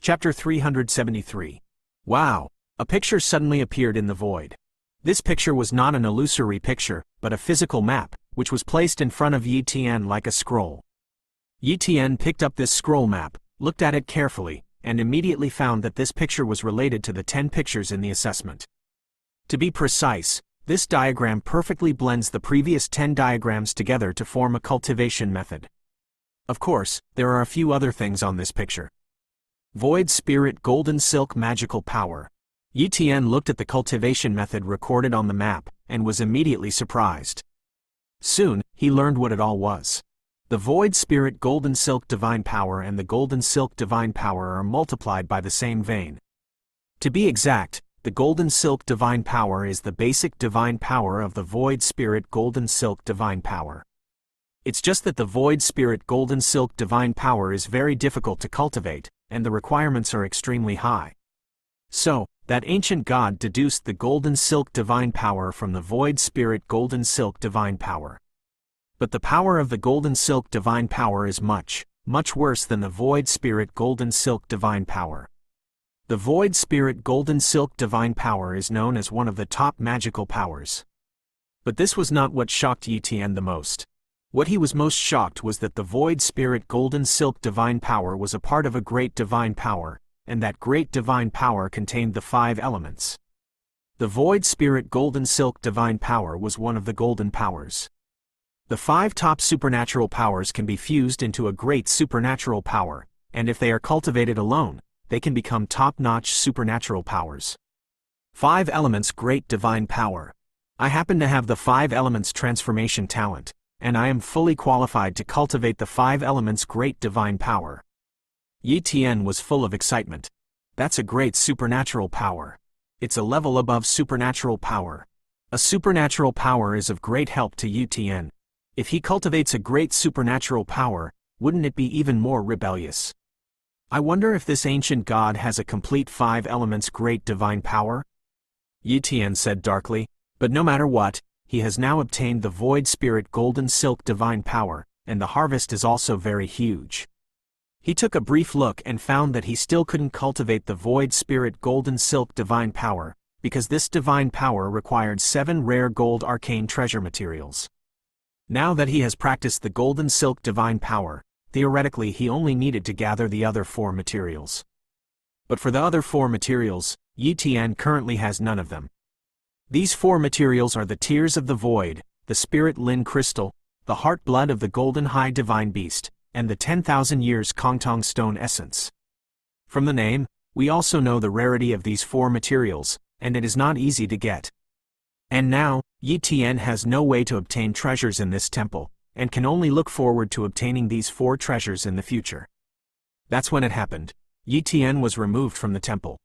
Chapter 373. Wow! A picture suddenly appeared in the void. This picture was not an illusory picture, but a physical map, which was placed in front of Yi Tian like a scroll. Yi Tian picked up this scroll map, looked at it carefully, and immediately found that this picture was related to the 10 pictures in the assessment. To be precise, this diagram perfectly blends the previous 10 diagrams together to form a cultivation method. Of course, there are a few other things on this picture. Void Spirit Golden Silk Magical Power. Yi Tian looked at the cultivation method recorded on the map, and was immediately surprised. Soon, he learned what it all was. The Void Spirit Golden Silk Divine Power and the Golden Silk Divine Power are multiplied by the same vein. To be exact, the Golden Silk Divine Power is the basic divine power of the Void Spirit Golden Silk Divine Power. It's just that the Void Spirit Golden Silk Divine Power is very difficult to cultivate, and the requirements are extremely high. So, that ancient god deduced the Golden Silk Divine Power from the Void Spirit Golden Silk Divine Power. But the power of the Golden Silk Divine Power is much, much worse than the Void Spirit Golden Silk Divine Power. The Void Spirit Golden Silk Divine Power is known as one of the top magical powers. But this was not what shocked Yi Tian the most. What he was most shocked was that the Void Spirit Golden Silk Divine Power was a part of a great divine power, and that great divine power contained the 5 elements. The Void Spirit Golden Silk Divine Power was one of the golden powers. The 5 top supernatural powers can be fused into a great supernatural power, and if they are cultivated alone, they can become top-notch supernatural powers. 5 elements Great Divine Power. I happen to have the 5 elements transformation talent, and I am fully qualified to cultivate the 5 elements Great Divine Power. Yi Tian was full of excitement. That's a great supernatural power. It's a level above supernatural power. A supernatural power is of great help to Yi Tian. If he cultivates a great supernatural power, wouldn't it be even more rebellious? I wonder if this ancient god has a complete 5 elements Great Divine Power? Yi Tian said darkly, but no matter what, he has now obtained the Void Spirit Golden Silk Divine Power, and the harvest is also very huge. He took a brief look and found that he still couldn't cultivate the Void Spirit Golden Silk Divine Power, because this divine power required 7 rare gold arcane treasure materials. Now that he has practiced the Golden Silk Divine Power, theoretically he only needed to gather the other 4 materials. But for the other 4 materials, Yi Tian currently has none of them. These 4 materials are the Tears of the Void, the Spirit Lin Crystal, the Heart Blood of the Golden High Divine Beast, and the 10,000 Years Kongtong Stone Essence. From the name, we also know the rarity of these 4 materials, and it is not easy to get. And now, Yi Tian has no way to obtain treasures in this temple, and can only look forward to obtaining these 4 treasures in the future. That's when it happened. Yi Tian was removed from the temple.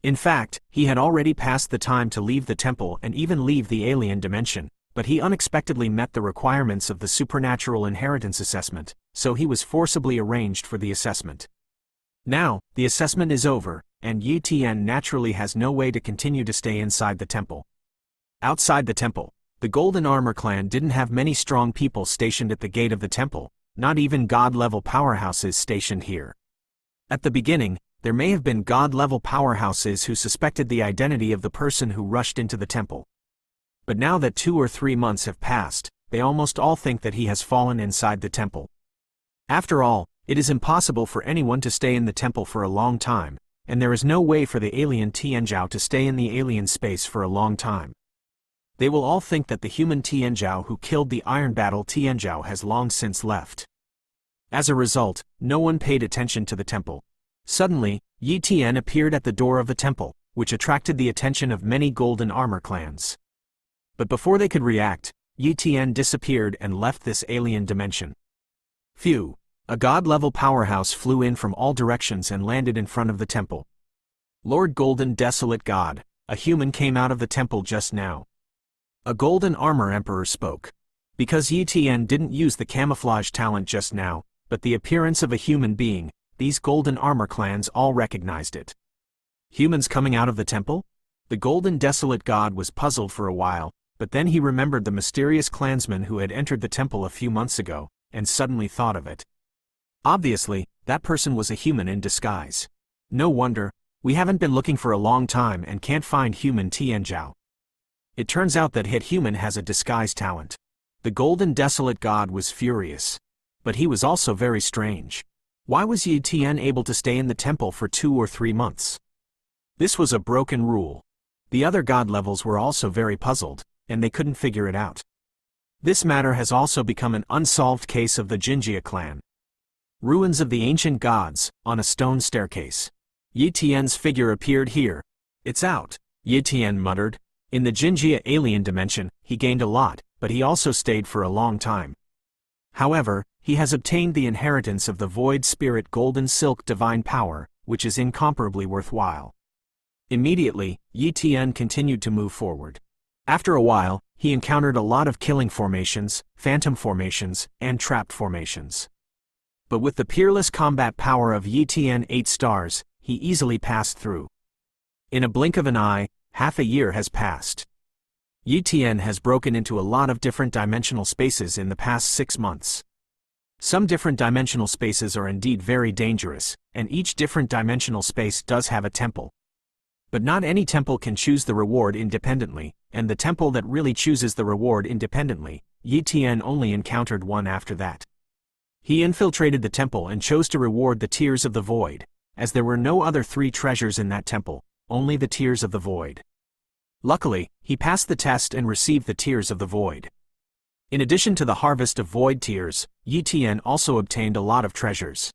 In fact, he had already passed the time to leave the temple and even leave the alien dimension, but he unexpectedly met the requirements of the supernatural inheritance assessment, so he was forcibly arranged for the assessment. Now, the assessment is over, and Yi Tian naturally has no way to continue to stay inside the temple. Outside the temple, the Golden Armor Clan didn't have many strong people stationed at the gate of the temple, not even god-level powerhouses stationed here. At the beginning, there may have been god-level powerhouses who suspected the identity of the person who rushed into the temple. But now that 2 or 3 months have passed, they almost all think that he has fallen inside the temple. After all, it is impossible for anyone to stay in the temple for a long time, and there is no way for the alien Tianzhao to stay in the alien space for a long time. They will all think that the human Tianzhao who killed the Iron Battle Tianzhao has long since left. As a result, no one paid attention to the temple. Suddenly, Yi Tian appeared at the door of the temple, which attracted the attention of many Golden Armor clans. But before they could react, Yi Tian disappeared and left this alien dimension. Phew! A god-level powerhouse flew in from all directions and landed in front of the temple. Lord Golden Desolate God, a human came out of the temple just now. A Golden Armor Emperor spoke. Because Yi Tian didn't use the camouflage talent just now, but the appearance of a human being, these Golden Armor clans all recognized it. Humans coming out of the temple? The Golden Desolate God was puzzled for a while, but then he remembered the mysterious clansman who had entered the temple a few months ago, and suddenly thought of it. Obviously, that person was a human in disguise. No wonder, we haven't been looking for a long time and can't find human Tianzhao. It turns out that hit human has a disguise talent. The golden desolate god was furious. But he was also very strange. Why was Yi Tian able to stay in the temple for 2 or 3 months? This was a broken rule. The other god levels were also very puzzled, and they couldn't figure it out. This matter has also become an unsolved case of the Jinjia clan. Ruins of the ancient gods, on a stone staircase. Yi Tian's figure appeared here. It's out, Yi Tian muttered. In the Jinjia alien dimension, he gained a lot, but he also stayed for a long time. However, he has obtained the inheritance of the Void Spirit Golden Silk Divine Power, which is incomparably worthwhile. Immediately, Yi Tian continued to move forward. After a while, he encountered a lot of killing formations, phantom formations, and trap formations. But with the peerless combat power of Yi Tian 8 stars, he easily passed through. In a blink of an eye, half a year has passed. Yi Tian has broken into a lot of different dimensional spaces in the past 6 months. Some different dimensional spaces are indeed very dangerous, and each different dimensional space does have a temple. But not any temple can choose the reward independently, and the temple that really chooses the reward independently, Yi Tian only encountered one after that. He infiltrated the temple and chose to reward the Tears of the Void, as there were no other 3 treasures in that temple, only the Tears of the Void. Luckily, he passed the test and received the Tears of the Void. In addition to the harvest of Void Tears, Yi Tian also obtained a lot of treasures.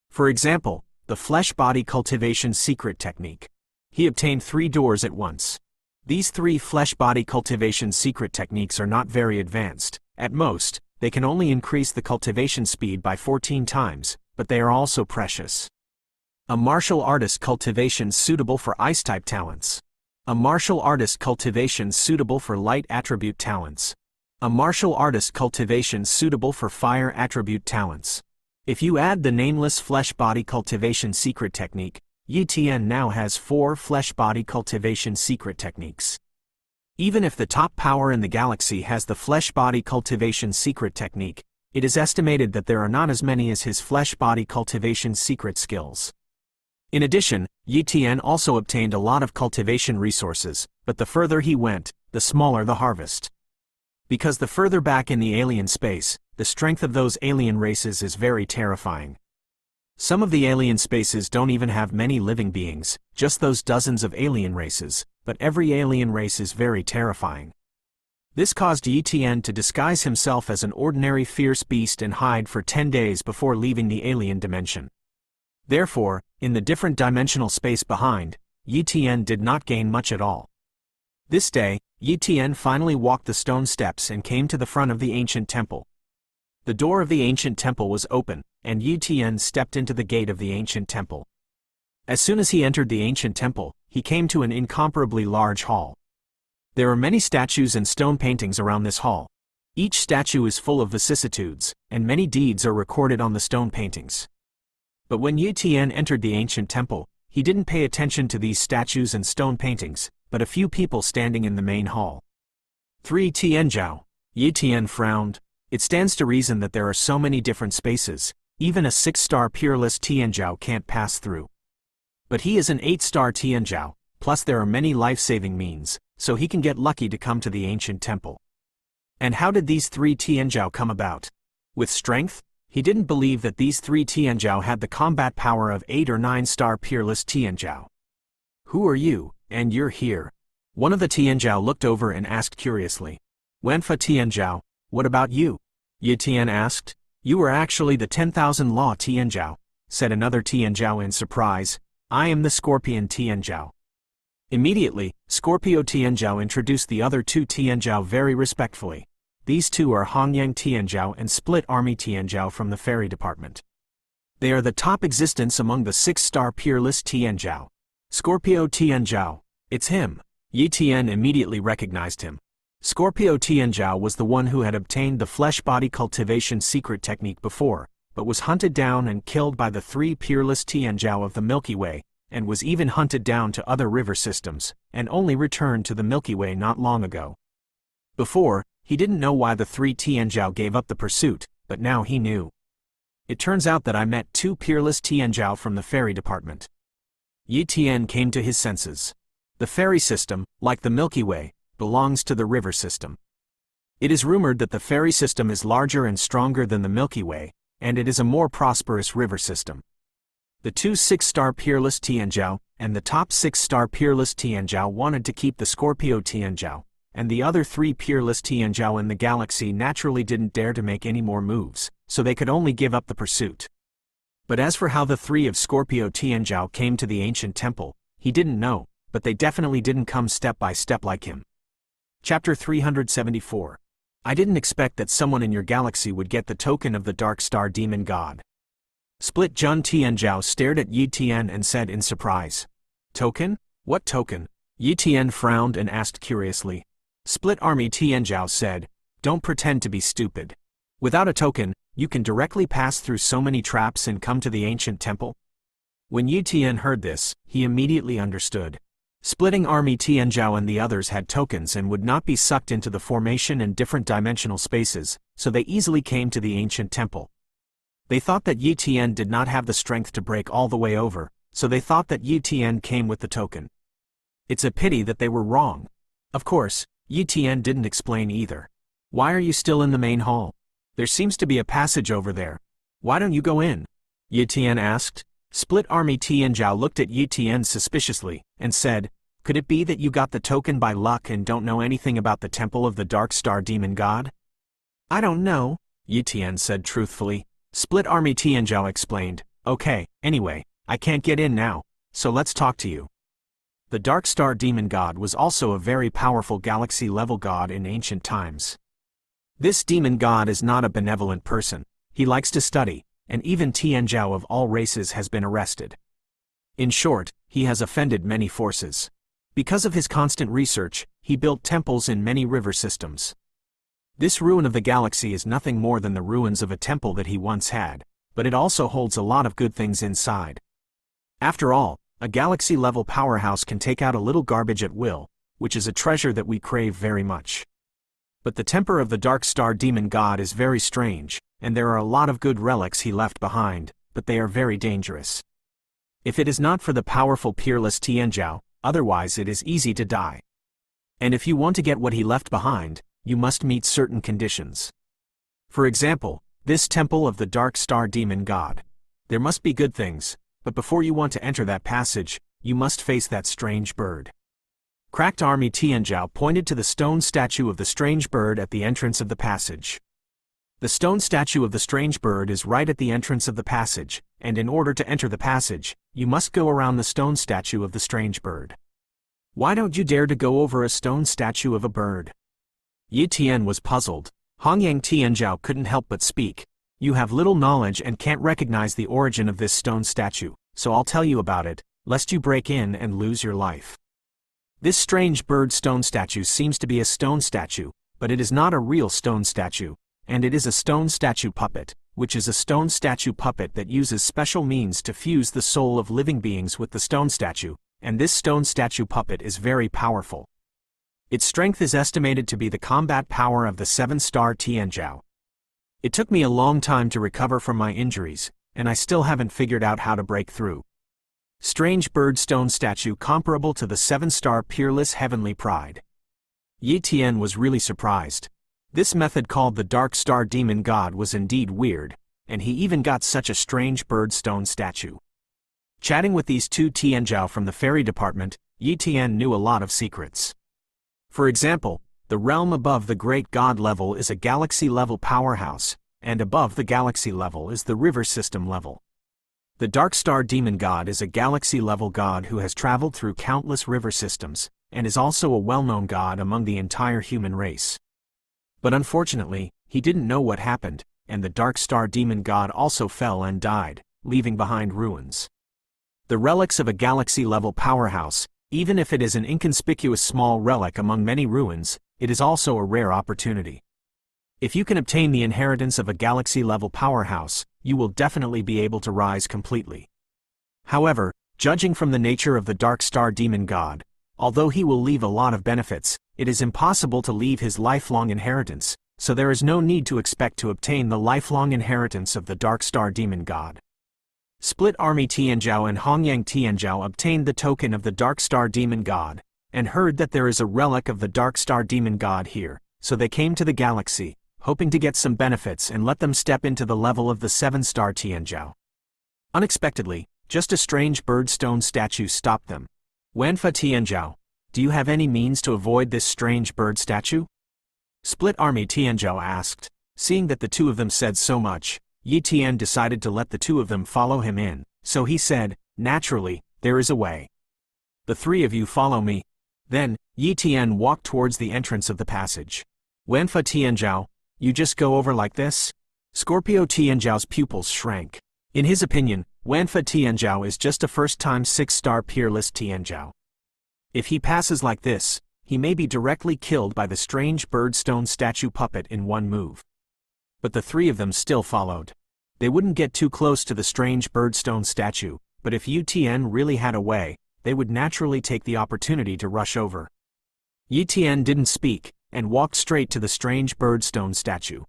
For example, the Flesh Body Cultivation Secret Technique. He obtained 3 doors at once. These 3 Flesh Body Cultivation Secret Techniques are not very advanced. At most, they can only increase the cultivation speed by 14 times, but they are also precious. A Martial Artist Cultivation suitable for Ice-type talents. A Martial Artist Cultivation suitable for Light attribute talents. A Martial Artist Cultivation suitable for Fire attribute talents. If you add the nameless Flesh Body Cultivation Secret Technique, Yi Tian now has 4 Flesh Body Cultivation Secret Techniques. Even if the top power in the galaxy has the Flesh Body Cultivation Secret Technique, it is estimated that there are not as many as his Flesh Body Cultivation Secret skills. In addition, Yi Tian also obtained a lot of cultivation resources, but the further he went, the smaller the harvest. Because the further back in the alien space, the strength of those alien races is very terrifying. Some of the alien spaces don't even have many living beings, just those dozens of alien races, but every alien race is very terrifying. This caused Yi Tian to disguise himself as an ordinary fierce beast and hide for 10 days before leaving the alien dimension. Therefore, in the different dimensional space behind, Yi Tian did not gain much at all. This day, Yi Tian finally walked the stone steps and came to the front of the ancient temple. The door of the ancient temple was open, and Yi Tian stepped into the gate of the ancient temple. As soon as he entered the ancient temple, he came to an incomparably large hall. There are many statues and stone paintings around this hall. Each statue is full of vicissitudes, and many deeds are recorded on the stone paintings. But when Yi Tian entered the ancient temple, he didn't pay attention to these statues and stone paintings, but a few people standing in the main hall. 3 Tianzhao. Yi Tian frowned. It stands to reason that there are so many different spaces, even a 6-star peerless Tianzhao can't pass through. But he is an 8-star Tianzhao, plus there are many life-saving means, so he can get lucky to come to the ancient temple. And how did these 3 Tianzhao come about? With strength? He didn't believe that these 3 Tianzhao had the combat power of 8 or 9-star peerless Tianzhao. Who are you, and you're here? One of the Tianzhao looked over and asked curiously. Wenfa Tianzhao, what about you? Yi Tian asked. You were actually the 10,000 Law Tianzhao, said another Tianzhao in surprise. I am the Scorpion Tianzhao. Immediately, Scorpio Tianzhao introduced the other 2 Tianzhao very respectfully. These 2 are Hongyang Tianzhao and Split Army Tianzhao from the Fairy Department. They are the top existence among the 6-star peerless Tianzhao. Scorpio Tianzhao, it's him. Yi Tian immediately recognized him. Scorpio Tianzhao was the one who had obtained the Flesh Body Cultivation Secret Technique before, but was hunted down and killed by the 3 peerless Tianzhao of the Milky Way, and was even hunted down to other river systems, and only returned to the Milky Way not long ago. Before, he didn't know why the 3 Tianzhao gave up the pursuit, but now he knew. It turns out that I met 2 peerless Tianzhao from the Fairy Department. Yi Tian came to his senses. The fairy system, like the Milky Way, belongs to the river system. It is rumored that the fairy system is larger and stronger than the Milky Way, and it is a more prosperous river system. The two 6-star peerless Tianzhao and the top 6-star peerless Tianzhao wanted to keep the Scorpio Tianzhao, and the other 3 peerless Tianzhao in the galaxy naturally didn't dare to make any more moves, so they could only give up the pursuit. But as for how the 3 of Scorpio Tianzhao came to the ancient temple, he didn't know, but they definitely didn't come step by step like him. Chapter 374. I didn't expect that someone in your galaxy would get the token of the Dark Star Demon God. Split Jun Tianzhao stared at Yi Tian and said in surprise. Token? What token? Yi Tian frowned and asked curiously. Split Army Tianzhao said, don't pretend to be stupid. Without a token, you can directly pass through so many traps and come to the ancient temple? When Yi Tian heard this, he immediately understood. Splitting Army Tianzhao and the others had tokens and would not be sucked into the formation and different dimensional spaces, so they easily came to the ancient temple. They thought that Yi Tian did not have the strength to break all the way over, so they thought that Yi Tian came with the token. It's a pity that they were wrong. Of course, Yi Tian didn't explain either. Why are you still in the main hall? There seems to be a passage over there. Why don't you go in? Yi Tian asked. Split Army Tianzhao looked at Yi Tian suspiciously, and said, could it be that you got the token by luck and don't know anything about the temple of the Dark Star Demon God? I don't know, Yi Tian said truthfully. Split Army Tianzhao explained, okay, anyway, I can't get in now, so let's talk to you. The Dark Star Demon God was also a very powerful galaxy-level god in ancient times. This demon god is not a benevolent person. He likes to study, and even Tianzhao of all races has been arrested. In short, he has offended many forces. Because of his constant research, he built temples in many river systems. This ruin of the galaxy is nothing more than the ruins of a temple that he once had, but it also holds a lot of good things inside. After all, a galaxy-level powerhouse can take out a little garbage at will, which is a treasure that we crave very much. But the temper of the Dark Star Demon God is very strange, and there are a lot of good relics he left behind, but they are very dangerous. If it is not for the powerful peerless Tianzhao, otherwise it is easy to die. And if you want to get what he left behind, you must meet certain conditions. For example, this temple of the Dark Star Demon God. There must be good things, but before you want to enter that passage, you must face that strange bird. Cracked Army Tianzhao pointed to the stone statue of the strange bird at the entrance of the passage. The stone statue of the strange bird is right at the entrance of the passage, and in order to enter the passage, you must go around the stone statue of the strange bird. Why don't you dare to go over a stone statue of a bird? Yi Tian was puzzled. Hongyang Tianzhao couldn't help but speak. You have little knowledge and can't recognize the origin of this stone statue, so I'll tell you about it, lest you break in and lose your life. This strange bird stone statue seems to be a stone statue, but it is not a real stone statue, and it is a stone statue puppet, which is a stone statue puppet that uses special means to fuse the soul of living beings with the stone statue, and this stone statue puppet is very powerful. Its strength is estimated to be the combat power of the 7-star Tianzhao. It took me a long time to recover from my injuries, and I still haven't figured out how to break through. Strange bird stone statue comparable to the 7-star peerless heavenly pride. Yi Tian was really surprised. This method called the Dark Star Demon God was indeed weird, and he even got such a strange bird stone statue. Chatting with these two Tianzhao from the fairy department, Yi Tian knew a lot of secrets. For example, the realm above the great god level is a galaxy-level powerhouse, and above the galaxy level is the river system level. The Dark Star Demon God is a galaxy-level god who has traveled through countless river systems, and is also a well-known god among the entire human race. But unfortunately, he didn't know what happened, and the Dark Star Demon God also fell and died, leaving behind ruins. The relics of a galaxy-level powerhouse, even if it is an inconspicuous small relic among many ruins, it is also a rare opportunity. If you can obtain the inheritance of a galaxy-level powerhouse, you will definitely be able to rise completely. However, judging from the nature of the Dark Star Demon God, although he will leave a lot of benefits, it is impossible to leave his lifelong inheritance, so there is no need to expect to obtain the lifelong inheritance of the Dark Star Demon God. Split Army Tianzhao and Hongyang Tianzhao obtained the token of the Dark Star Demon God, and heard that there is a relic of the Dark Star Demon God here, so they came to the galaxy, hoping to get some benefits and let them step into the level of the 7-star Tianzhao. Unexpectedly, just a strange bird stone statue stopped them. Wanfa Tianzhao, do you have any means to avoid this strange bird statue? Split Army Tianzhao asked. Seeing that the two of them said so much, Yi Tian decided to let the two of them follow him in, so he said, naturally, there is a way. The three of you follow me. Then, Yi Tian walked towards the entrance of the passage. Wanfa Tianzhao, you just go over like this? Scorpio Tianzhao's pupils shrank. In his opinion, Wanfa Tianzhao is just a first-time 6-star peerless Tianzhao. If he passes like this, he may be directly killed by the strange birdstone statue puppet in one move. But the three of them still followed. They wouldn't get too close to the strange birdstone statue, but if Yi Tian really had a way, they would naturally take the opportunity to rush over. Yi Tian didn't speak, and walked straight to the strange birdstone statue.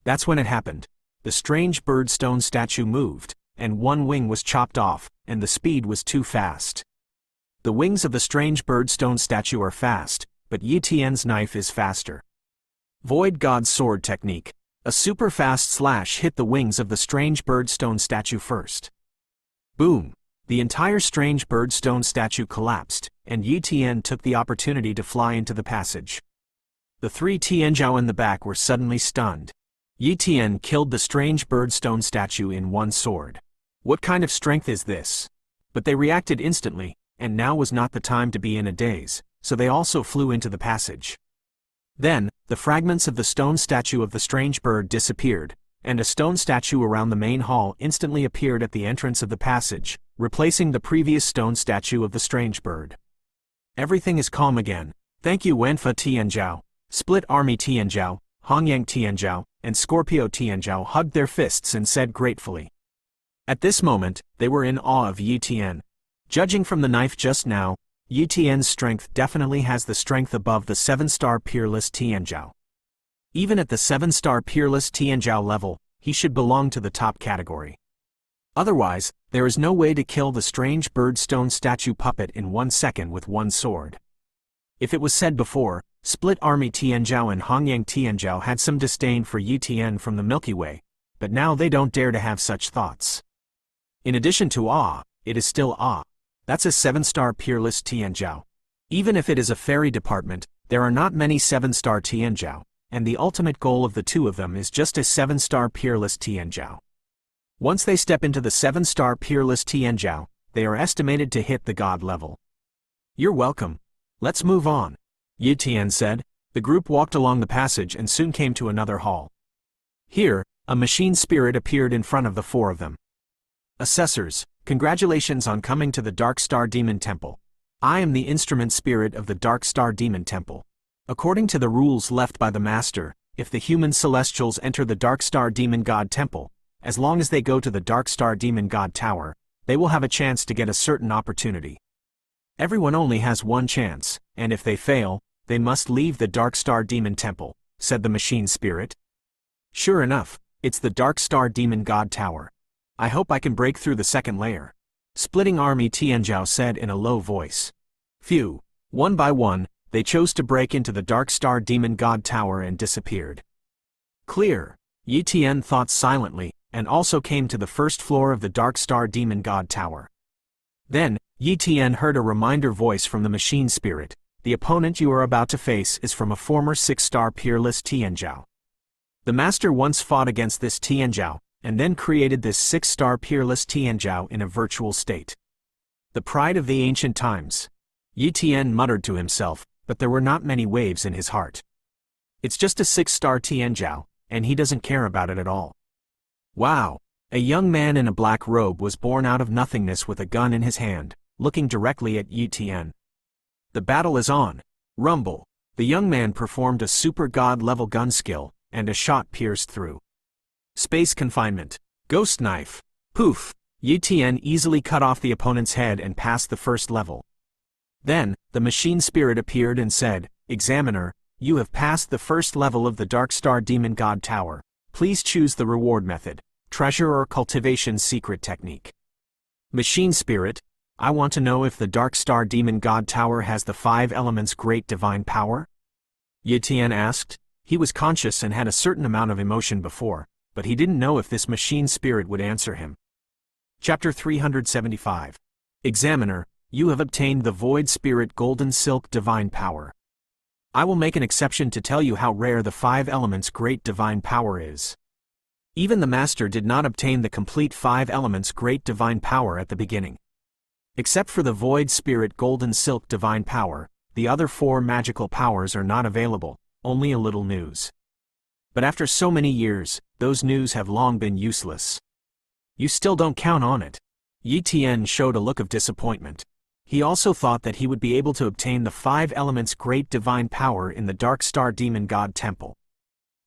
That's when it happened. The strange birdstone statue moved, and one wing was chopped off, and the speed was too fast. The wings of the strange birdstone statue are fast, but Yi Tian's knife is faster. Void God's sword technique. A super fast slash hit the wings of the strange birdstone statue first. Boom! The entire strange birdstone statue collapsed, and Yi Tian took the opportunity to fly into the passage. The three Tianzhao in the back were suddenly stunned. Yi Tian killed the strange birdstone statue in one sword. What kind of strength is this? But they reacted instantly, and now was not the time to be in a daze, so they also flew into the passage. Then, the fragments of the stone statue of the strange bird disappeared, and a stone statue around the main hall instantly appeared at the entrance of the passage, replacing the previous stone statue of the strange bird. Everything is calm again. Thank you Wanfa Tianzhao. Split Army Tianzhao, Hongyang Tianzhao, and Scorpio Tianzhao hugged their fists and said gratefully. At this moment, they were in awe of Yi Tian. Judging from the knife just now, Yi Tian's strength definitely has the strength above the 7-star peerless Tianzhao. Even at the 7-star peerless Tianzhao level, he should belong to the top category. Otherwise, there is no way to kill the strange birdstone statue puppet in 1 second with one sword. If it was said before, Split Army Tianzhao and Hongyang Tianzhao had some disdain for Yi Tian from the Milky Way, but now they don't dare to have such thoughts. In addition to awe, it is still awe. That's a 7-star peerless Tianzhao. Even if it is a fairy department, there are not many 7-star Tianzhao, and the ultimate goal of the two of them is just a 7-star peerless Tianzhao. Once they step into the 7-star peerless Tianzhao, they are estimated to hit the god level. You're welcome. Let's move on, Yi Tian said. The group walked along the passage and soon came to another hall. Here, a machine spirit appeared in front of the four of them. Assessors, congratulations on coming to the Dark Star Demon Temple. I am the instrument spirit of the Dark Star Demon Temple. According to the rules left by the Master, if the human celestials enter the Dark Star Demon God Temple, as long as they go to the Dark Star Demon God Tower, they will have a chance to get a certain opportunity. Everyone only has one chance, and if they fail, they must leave the Dark Star Demon Temple, said the machine spirit. Sure enough, it's the Dark Star Demon God Tower. I hope I can break through the second layer, Splitting Army Tianzhao said in a low voice. Phew, one by one, they chose to break into the Dark Star Demon God Tower and disappeared. Clear, Yi Tian thought silently, and also came to the first floor of the Dark Star Demon God Tower. Then, Yi Tian heard a reminder voice from the machine spirit. The opponent you are about to face is from a former 6-star peerless Tianzhao. The master once fought against this Tianzhao, and then created this 6-star peerless Tianzhao in a virtual state. The pride of the ancient times. Yi Tian muttered to himself, but there were not many waves in his heart. It's just a 6-star Tianzhao, and he doesn't care about it at all. Wow! A young man in a black robe was born out of nothingness with a gun in his hand, looking directly at Yi Tian. The battle is on. Rumble. The young man performed a super god-level gun skill, and a shot pierced through. Space confinement. Ghost knife. Poof! Yi Tian easily cut off the opponent's head and passed the first level. Then, the machine spirit appeared and said, Examiner, you have passed the first level of the Dark Star Demon God Tower. Please choose the reward method. treasure or cultivation secret technique. Machine spirit, I want to know if the Dark Star Demon God Tower has the 5 elements' great divine power? Yi Tian asked. He was conscious and had a certain amount of emotion before, but he didn't know if this machine spirit would answer him. Chapter 375. Examiner, you have obtained the Void Spirit Golden Silk Divine Power. I will make an exception to tell you how rare the 5 elements' great divine power is. Even the Master did not obtain the complete 5 elements' great divine power at the beginning. Except for the Void Spirit Golden Silk Divine Power, the other 4 magical powers are not available, only a little news. But after so many years, those news have long been useless. You still don't count on it. Yi Tian showed a look of disappointment. He also thought that he would be able to obtain the 5 elements' great divine power in the Dark Star Demon God Temple.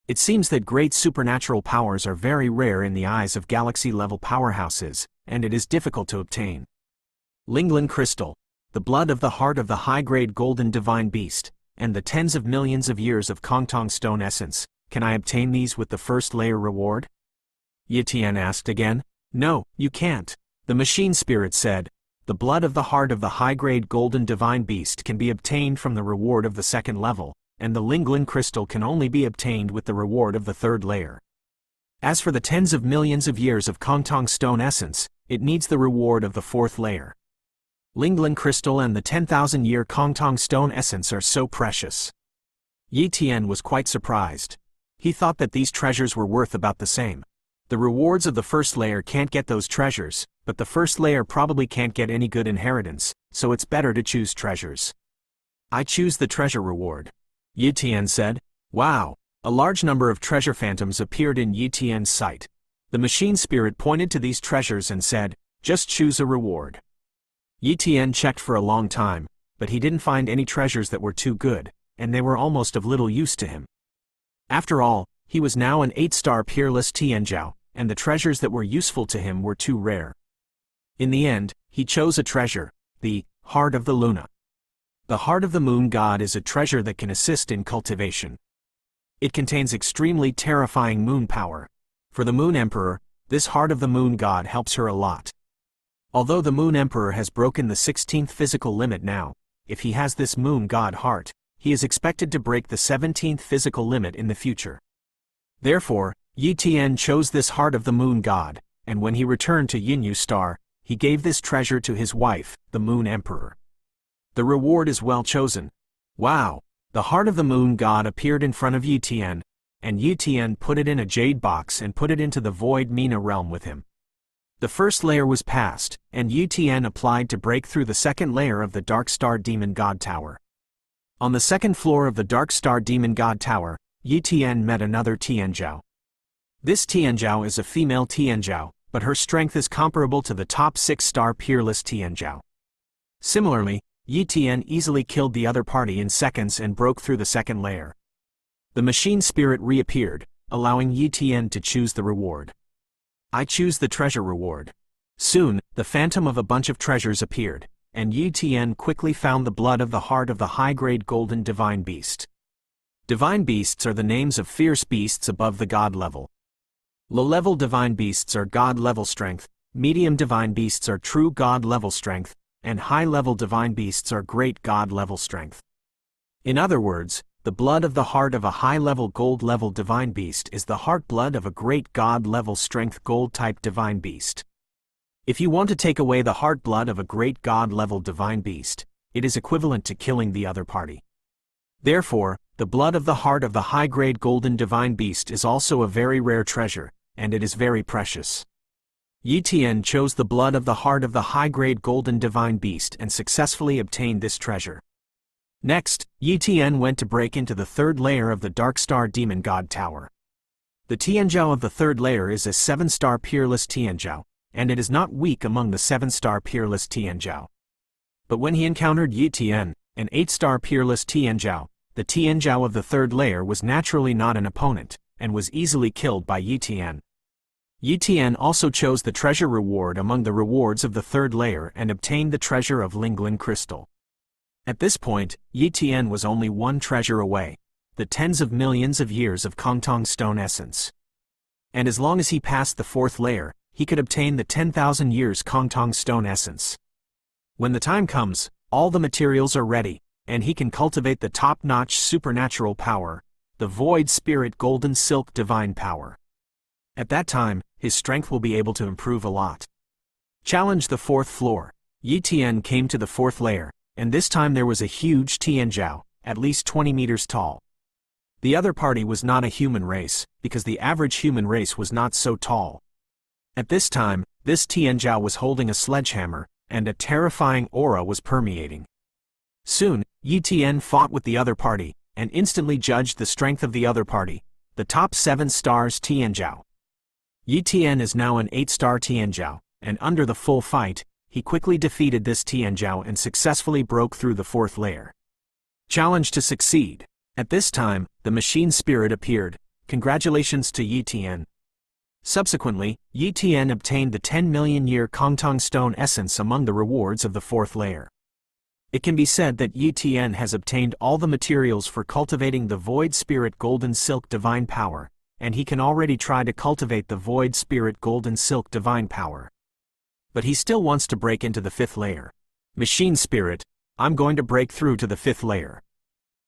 It seems that great supernatural powers are very rare in the eyes of galaxy-level powerhouses, and it is difficult to obtain. Linglin Crystal, the blood of the heart of the high-grade golden divine beast, and the tens of millions of years of Kongtong stone essence, can I obtain these with the first layer reward? Yi Tian asked again. No, you can't. The machine spirit said. The blood of the heart of the high-grade golden divine beast can be obtained from the reward of the 2nd level, and the Linglin Crystal can only be obtained with the reward of the 3rd layer. As for the tens of millions of years of Kongtong stone essence, it needs the reward of the 4th layer. Linglin Crystal and the 10,000-year Kongtong stone essence are so precious. Yi Tian was quite surprised. He thought that these treasures were worth about the same. The rewards of the 1st layer can't get those treasures, but the 1st layer probably can't get any good inheritance, so it's better to choose treasures. I choose the treasure reward. Yi Tian said. Wow! A large number of treasure phantoms appeared in Yi Tian's sight. The machine spirit pointed to these treasures and said, just choose a reward. Yi Tian checked for a long time, but he didn't find any treasures that were too good, and they were almost of little use to him. After all, he was now an 8-star peerless Tianjiao, and the treasures that were useful to him were too rare. In the end, he chose a treasure, the Heart of the Luna. The Heart of the Moon God is a treasure that can assist in cultivation. It contains extremely terrifying moon power. For the Moon Emperor, this Heart of the Moon God helps her a lot. Although the Moon Emperor has broken the 16th physical limit now, if he has this Moon God heart, he is expected to break the 17th physical limit in the future. Therefore, Yi Tian chose this Heart of the Moon God, and when he returned to Yinyu Star, he gave this treasure to his wife, the Moon Emperor. The reward is well chosen. Wow! The Heart of the Moon God appeared in front of Yi Tian, and Yi Tian put it in a jade box and put it into the Void Mina realm with him. The 1st layer was passed, and Yi Tian applied to break through the 2nd layer of the Dark Star Demon God Tower. On the 2nd floor of the Dark Star Demon God Tower, Yi Tian met another Tianjiao. This Tianjiao is a female Tianjiao, but her strength is comparable to the top 6-star peerless Tianjiao. Similarly, Yi Tian easily killed the other party in seconds and broke through the 2nd layer. The machine spirit reappeared, allowing Yi Tian to choose the reward. I choose the treasure reward. Soon, the phantom of a bunch of treasures appeared, and Yi Tian quickly found the blood of the heart of the high-grade golden divine beast. Divine beasts are the names of fierce beasts above the god level. Low-level divine beasts are god-level strength, medium divine beasts are true god-level strength, and high-level divine beasts are great god-level strength. In other words, the blood of the heart of a high-level gold-level divine beast is the heart blood of a great god-level strength gold-type divine beast. If you want to take away the heart blood of a great god-level divine beast, it is equivalent to killing the other party. Therefore, the blood of the heart of the high-grade golden divine beast is also a very rare treasure, and it is very precious. Yi Tian chose the blood of the heart of the high-grade golden divine beast and successfully obtained this treasure. Next, Yi Tian went to break into the 3rd layer of the Dark Star Demon God Tower. The Tianjiao of the 3rd layer is a 7-star peerless Tianjiao, and it is not weak among the 7-star peerless Tianjiao. But when he encountered Yi Tian, an 8-star peerless Tianjiao, the Tianjiao of the 3rd layer was naturally not an opponent, and was easily killed by Yi Tian. Yi Tian also chose the treasure reward among the rewards of the 3rd layer and obtained the treasure of Linglin Crystal. At this point, Yi Tian was only one treasure away, the tens of millions of years of Kongtong stone essence. and as long as he passed the 4th layer, he could obtain the 10,000 years Kongtong stone essence. When the time comes, all the materials are ready, and he can cultivate the top-notch supernatural power, the Void Spirit Golden Silk Divine Power. At that time, his strength will be able to improve a lot. Challenge the 4th floor. Yi Tian came to the 4th layer, and this time there was a huge Tianjiao, at least 20 meters tall. The other party was not a human race, because the average human race was not so tall. At this time, this Tianjiao was holding a sledgehammer, and a terrifying aura was permeating. Soon, Yi Tian fought with the other party, and instantly judged the strength of the other party, the top 7 stars Tianjiao. Yi Tian is now an 8-star Tianjiao, and under the full fight, he quickly defeated this Tianjiao and successfully broke through the 4th layer. Challenge to succeed. At this time, the machine spirit appeared. Congratulations to Yi Tian. Subsequently, Yi Tian obtained the 10 million year Kongtong stone essence among the rewards of the 4th layer. It can be said that Yi Tian has obtained all the materials for cultivating the Void Spirit Golden Silk Divine Power, and he can already try to cultivate the Void Spirit Golden Silk Divine Power. But he still wants to break into the 5th layer. Machine Spirit, I'm going to break through to the 5th layer.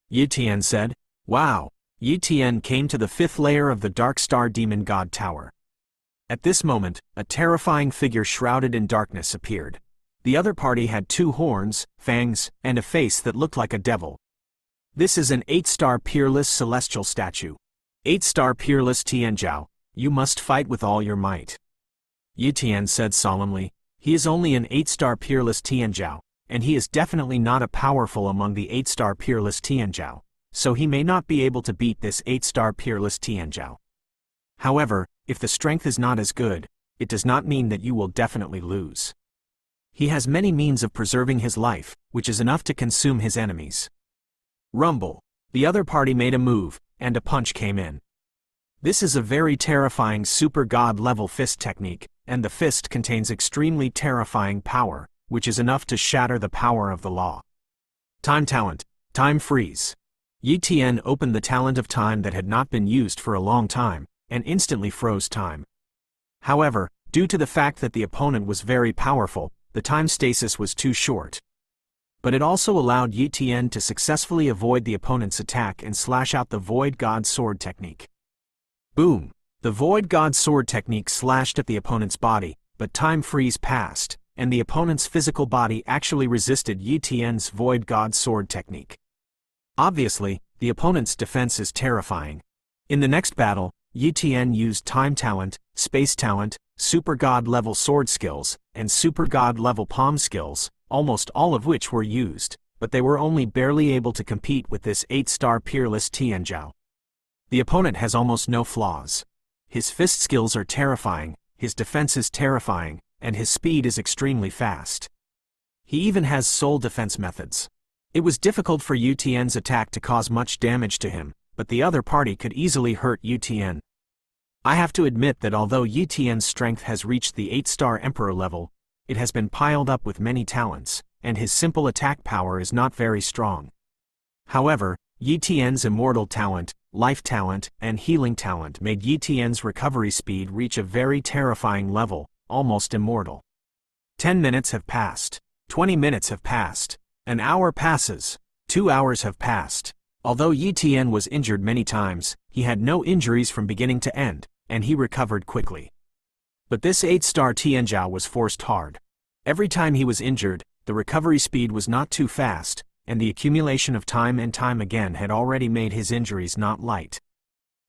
Yi Tian said. Wow! Yi Tian came to the 5th layer of the Dark Star Demon God Tower. At this moment, a terrifying figure shrouded in darkness appeared. The other party had 2 horns, fangs, and a face that looked like a devil. This is an 8-star peerless celestial statue. 8-star peerless Tianjiao, you must fight with all your might. Yi Tian said solemnly. He is only an 8-star peerless Tianjiao, and he is definitely not a powerful among the 8-star peerless Tianjiao, so he may not be able to beat this 8-star peerless Tianjiao. However, if the strength is not as good, it does not mean that you will definitely lose. He has many means of preserving his life, which is enough to consume his enemies. Rumble. The other party made a move, and a punch came in. This is a very terrifying super god level fist technique, and the fist contains extremely terrifying power, which is enough to shatter the power of the law. Time talent. Time freeze. Yi Tian opened the talent of time that had not been used for a long time, and instantly froze time. However, due to the fact that the opponent was very powerful, the time stasis was too short. But it also allowed Yi Tian to successfully avoid the opponent's attack and slash out the Void God Sword technique. Boom! The Void God Sword technique slashed at the opponent's body, but time freeze passed, and the opponent's physical body actually resisted Yi Tian's Void God Sword technique. Obviously, the opponent's defense is terrifying. In the next battle, Yi Tian used time talent, space talent, super god level sword skills, and super god level palm skills, almost all of which were used, but they were only barely able to compete with this 8-star peerless Tianjiao. The opponent has almost no flaws. His fist skills are terrifying, his defense is terrifying, and his speed is extremely fast. He even has soul defense methods. It was difficult for Yi Tian's attack to cause much damage to him, but the other party could easily hurt Yi Tian. I have to admit that although Yi Tian's strength has reached the 8-star Emperor level, it has been piled up with many talents, and his simple attack power is not very strong. However, Yi Tian's immortal talent, life talent, and healing talent made Yi Tian's recovery speed reach a very terrifying level, almost immortal. 10 minutes have passed. 20 minutes have passed. An hour passes. 2 hours have passed. Although Yi Tian was injured many times, he had no injuries from beginning to end, and he recovered quickly. But this 8-star Tianjiao was forced hard. Every time he was injured, the recovery speed was not too fast, and the accumulation of time and time again had already made his injuries not light.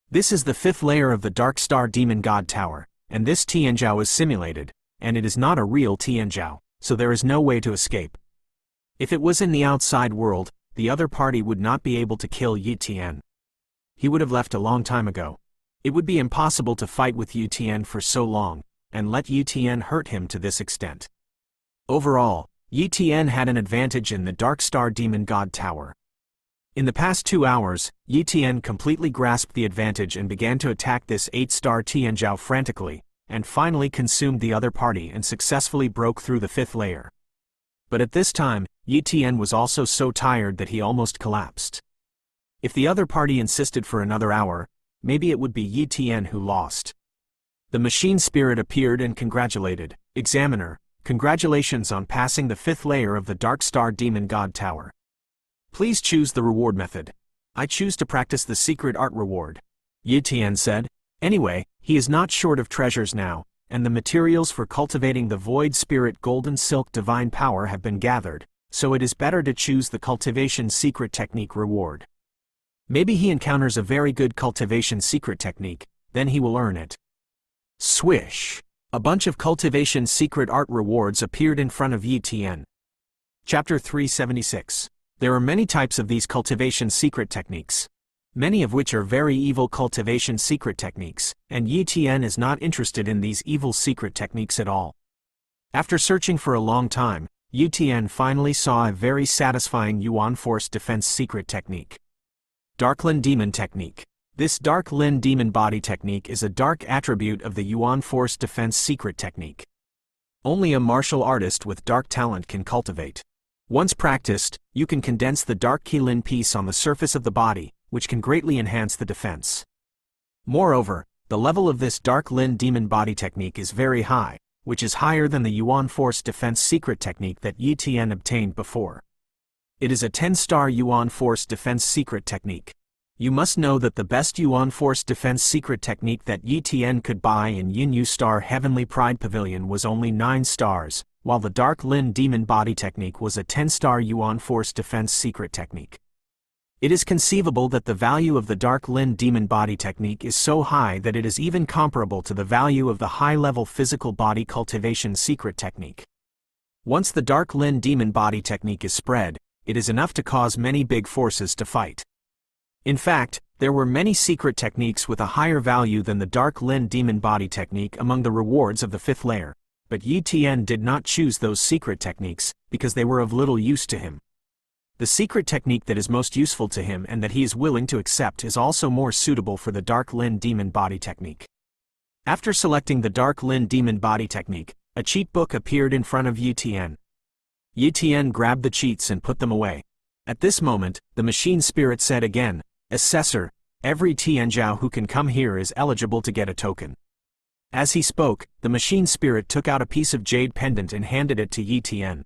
This is the 5th layer of the Dark Star Demon God Tower, and this Tianjiao is simulated, and it is not a real Tianjiao, so there is no way to escape. If it was in the outside world, the other party would not be able to kill Yi Tian. He would have left a long time ago. It would be impossible to fight with Yi Tian for so long, and let Yi Tian hurt him to this extent. Overall, Yi Tian had an advantage in the Dark Star Demon God Tower. In the past 2 hours, Yi Tian completely grasped the advantage and began to attack this 8-star Tianjiao frantically, and finally consumed the other party and successfully broke through the 5th layer. But at this time, Yi Tian was also so tired that he almost collapsed. If the other party insisted for another hour, maybe it would be Yi Tian who lost. The machine spirit appeared and congratulated, "Examiner, congratulations on passing the 5th layer of the Dark Star Demon God Tower. Please choose the reward method." "I choose to practice the secret art reward," Yi Tian said. Anyway, he is not short of treasures now, and the materials for cultivating the Void Spirit Golden Silk Divine Power have been gathered, so it is better to choose the cultivation secret technique reward. Maybe he encounters a very good cultivation secret technique, then he will earn it. Swish! A bunch of cultivation secret art rewards appeared in front of Yi Tian. Chapter 376. There are many types of these cultivation secret techniques, many of which are very evil cultivation secret techniques, and Yi Tian is not interested in these evil secret techniques at all. After searching for a long time, Yi Tian finally saw a very satisfying Yuan Force Defense secret technique. Dark Lin Demon Technique. This Dark Lin Demon Body Technique is a dark attribute of the Yuan Force Defense secret technique. Only a martial artist with dark talent can cultivate. Once practiced, you can condense the dark Qi Lin piece on the surface of the body, which can greatly enhance the defense. Moreover, the level of this Dark Lin Demon Body Technique is very high, which is higher than the Yuan Force Defense secret technique that Yi Tian obtained before. It is a 10-star Yuan Force Defense secret technique. You must know that the best Yuan Force Defense secret technique that Yi Tian could buy in Yin Yu Star Heavenly Pride Pavilion was only 9 stars, while the Dark Lin Demon Body Technique was a 10-star Yuan Force Defense secret technique. It is conceivable that the value of the Dark Lin Demon Body Technique is so high that it is even comparable to the value of the high-level physical body cultivation secret technique. Once the Dark Lin Demon Body Technique is spread, it is enough to cause many big forces to fight. In fact, there were many secret techniques with a higher value than the Dark Lin Demon Body Technique among the rewards of the 5th layer, but Yi Tian did not choose those secret techniques, because they were of little use to him. The secret technique that is most useful to him and that he is willing to accept is also more suitable for the Dark Lin Demon Body Technique. After selecting the Dark Lin Demon Body Technique, a cheat book appeared in front of Yi Tian. Yi Tian grabbed the cheats and put them away. At this moment, the machine spirit said again, "Assessor, every Tianjiao who can come here is eligible to get a token." As he spoke, the machine spirit took out a piece of jade pendant and handed it to Yi Tian.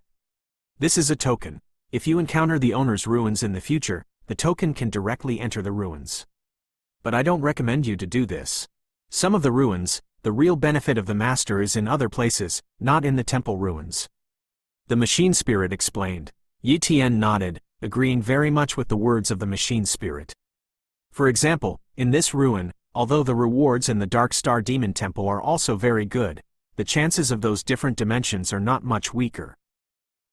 "This is a token. If you encounter the owner's ruins in the future, the token can directly enter the ruins. But I don't recommend you to do this. Some of the ruins, the real benefit of the master is in other places, not in the temple ruins." The machine spirit explained. Yi Tian nodded, agreeing very much with the words of the machine spirit. For example, in this ruin, although the rewards in the Dark Star Demon Temple are also very good, the chances of those different dimensions are not much weaker.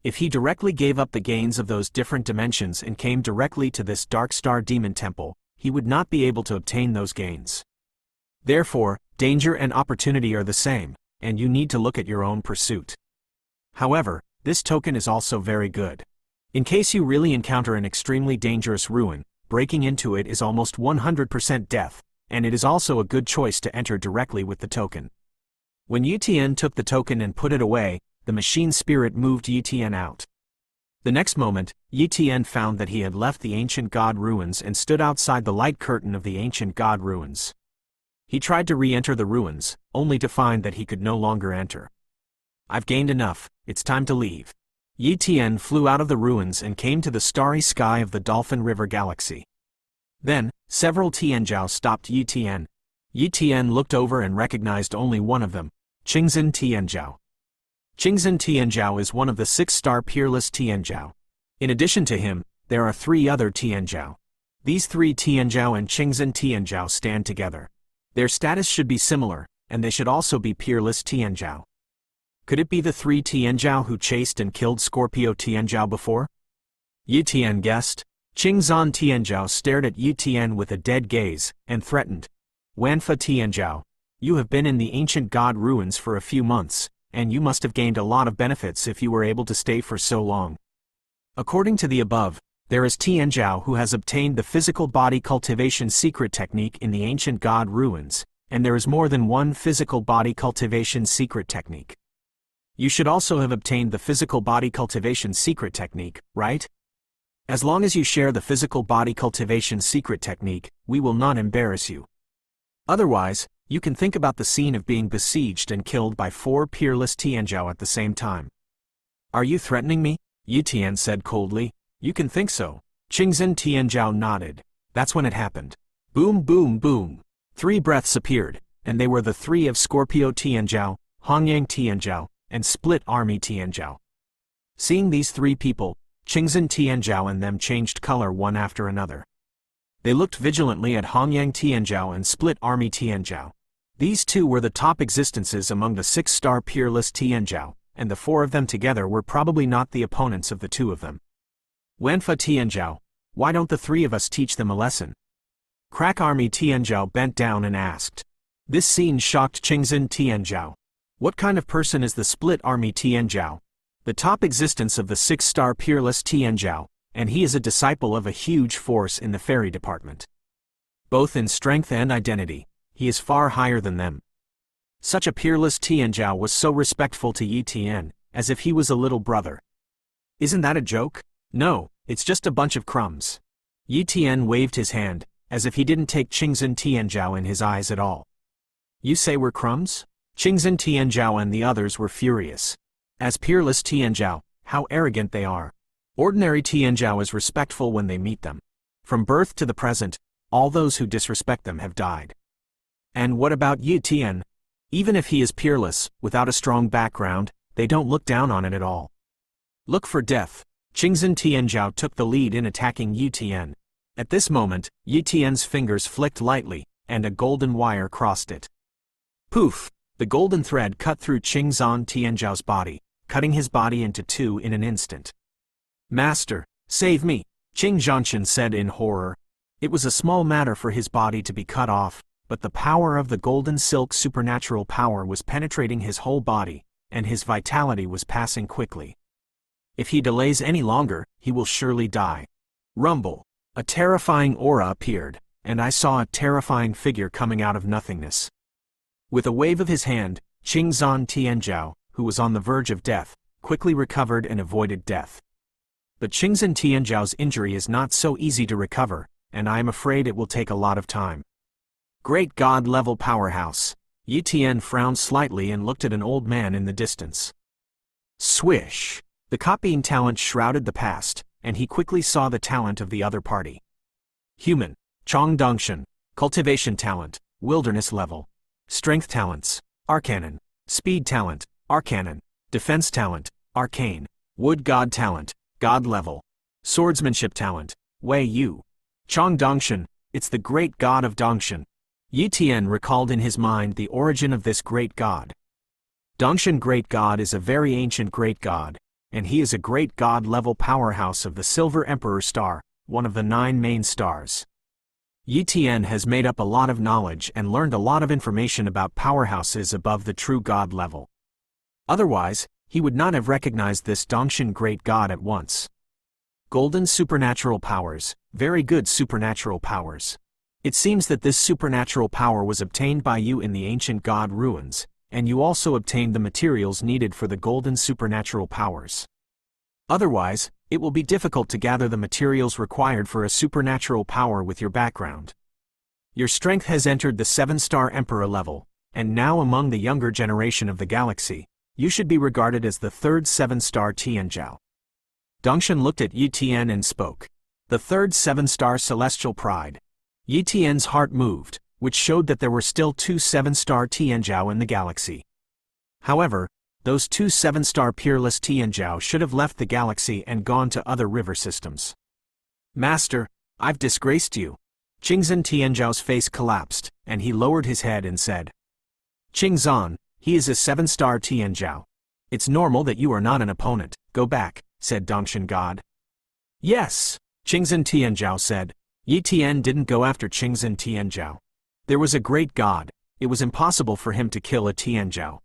If he directly gave up the gains of those different dimensions and came directly to this Dark Star Demon Temple, he would not be able to obtain those gains. Therefore, danger and opportunity are the same, and you need to look at your own pursuit. However, this token is also very good. In case you really encounter an extremely dangerous ruin, breaking into it is almost 100% death, and it is also a good choice to enter directly with the token. When Yi Tian took the token and put it away, the machine spirit moved Yi Tian out. The next moment, Yi Tian found that he had left the ancient god ruins and stood outside the light curtain of the ancient god ruins. He tried to re-enter the ruins, only to find that he could no longer enter. "I've gained enough, it's time to leave." Yi Tian flew out of the ruins and came to the starry sky of the Dolphin River Galaxy. Then, several Tianjiao stopped Yi Tian. Yi Tian looked over and recognized only one of them, Qingzhen Tianjiao. Qingzhen Tianjiao is one of the 6-star peerless Tianjiao. In addition to him, there are 3 other Tianjiao. These 3 Tianjiao and Qingzhen Tianjiao stand together. Their status should be similar, and they should also be peerless Tianjiao. Could it be the 3 Tianjiao who chased and killed Scorpio Tianjiao before? Yi Tian guessed. Qingzhen Tianjiao stared at Yi Tian with a dead gaze, and threatened. "Wanfa Tianjiao, you have been in the ancient god ruins for a few months, and you must have gained a lot of benefits if you were able to stay for so long. According to the above, there is Tianjiao who has obtained the physical body cultivation secret technique in the ancient god ruins, and there is more than one physical body cultivation secret technique. You should also have obtained the physical body cultivation secret technique, right? As long as you share the physical body cultivation secret technique, we will not embarrass you. Otherwise, You can think about the scene of being besieged and killed by 4 peerless Tianzhao at the same time. Are you threatening me? Yi Tian said coldly. You can think so. Qingzhen Tianzhao nodded. That's when it happened. Boom boom boom. 3 breaths appeared, and they were the 3 of Scorpio Tianzhao, Hongyang Tianzhao, and Split Army Tianzhao. Seeing these 3 people, Qingzhen Tianzhao and them changed color one after another. They looked vigilantly at Hongyang Tianzhao and Split Army Tianzhao. These 2 were the top existences among the 6-star peerless Tianzhao, and the 4 of them together were probably not the opponents of the 2 of them. Wenfa Tianzhao, why don't the 3 of us teach them a lesson? Crack Army Tianzhao bent down and asked. This scene shocked Qingzhen Tianzhao. What kind of person is the Split Army Tianzhao? The top existence of the 6-star peerless Tianzhao, and he is a disciple of a huge force in the fairy department. Both in strength and identity, he is far higher than them. Such a peerless Tianzhao was so respectful to Yi Tian, as if he was a little brother. Isn't that a joke? No, it's just a bunch of crumbs. Yi Tian waved his hand, as if he didn't take Qingzhen Tianzhao in his eyes at all. You say we're crumbs? Qingzhen Tianzhao and the others were furious. As peerless Tianzhao, how arrogant they are. Ordinary Tianzhao is respectful when they meet them. From birth to the present, all those who disrespect them have died. And what about Yi Tian? Even if he is peerless, without a strong background, they don't look down on it at all. Look for death. Qingzhen Tianzhao took the lead in attacking Yi Tian. At this moment, Yi Tian's fingers flicked lightly, and a golden wire crossed it. Poof! The golden thread cut through Qingzhen Tianzhao's body, cutting his body into 2 in an instant. Master, save me, Qing Zhanshan said in horror. It was a small matter for his body to be cut off, but the power of the golden silk supernatural power was penetrating his whole body, and his vitality was passing quickly. If he delays any longer, he will surely die. Rumble. A terrifying aura appeared, and I saw a terrifying figure coming out of nothingness. With a wave of his hand, Qingzhen Tianzhao, who was on the verge of death, quickly recovered and avoided death. But Qingzhen Tianzhao's injury is not so easy to recover, and I am afraid it will take a lot of time. Great God-level powerhouse. Yi Tian frowned slightly and looked at an old man in the distance. Swish! The copying talent shrouded the past, and he quickly saw the talent of the other party. Human, Chong Dongshan, cultivation talent, wilderness level. Strength talents, Arcanon. Speed talent, Arcanon. Defense talent, Arcane. Wood God talent, God level. Swordsmanship talent, Wei Yu. Chong Dongshan, it's the great god of Dongshan. Yi Tian recalled in his mind the origin of this great god. Dongshan great god is a very ancient great god, and he is a great god-level powerhouse of the Silver Emperor star, one of the 9 main stars. Yi Tian has made up a lot of knowledge and learned a lot of information about powerhouses above the true god level. Otherwise, he would not have recognized this Dongshan great god at once. Golden supernatural powers, very good supernatural powers. It seems that this supernatural power was obtained by you in the ancient god ruins, and you also obtained the materials needed for the golden supernatural powers. Otherwise, it will be difficult to gather the materials required for a supernatural power with your background. Your strength has entered the 7-star Emperor level, and now among the younger generation of the galaxy, you should be regarded as the 3rd 7-star Tianzhao. Dongshan looked at Yi Tian and spoke. The 3rd 7-star Celestial Pride. Yi Tian's heart moved, which showed that there were still 2 7-star Tianzhao in the galaxy. However, those 2 7-star peerless Tianzhao should have left the galaxy and gone to other river systems. Master, I've disgraced you. Qingzhen Tianzhao's face collapsed, and he lowered his head and said. Qingzhen, he is a 7-star Tianzhao. It's normal that you are not an opponent, go back, said Dongshan God. Yes, Qingzhen Tianzhao said. Yi Tian didn't go after Qingzhen Tianzhao. There was a great god, it was impossible for him to kill a Tianzhao.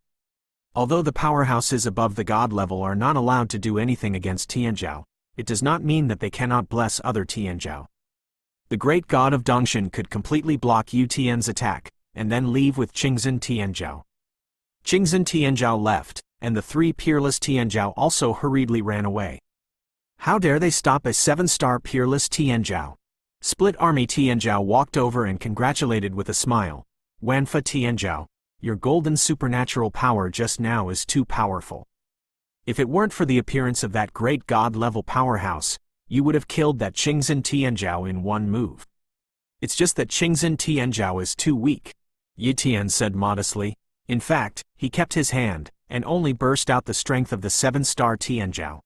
Although the powerhouses above the god level are not allowed to do anything against Tianzhao, it does not mean that they cannot bless other Tianzhao. The great god of Dongshan could completely block Yi Tian's attack, and then leave with Qingzhen Tianzhao. Qingzhen Tianzhao left, and the 3 peerless Tianzhao also hurriedly ran away. How dare they stop a 7-star peerless Tianzhao? Split Army Tianzhao walked over and congratulated with a smile. Wanfa Tianzhao, your golden supernatural power just now is too powerful. If it weren't for the appearance of that great god-level powerhouse, you would have killed that Qingzhen Tianzhao in one move. It's just that Qingzhen Tianzhao is too weak, Yi Tian said modestly. In fact, he kept his hand, and only burst out the strength of the 7-star Tianzhao.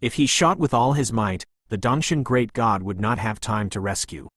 If he shot with all his might, the Dongshan great god would not have time to rescue.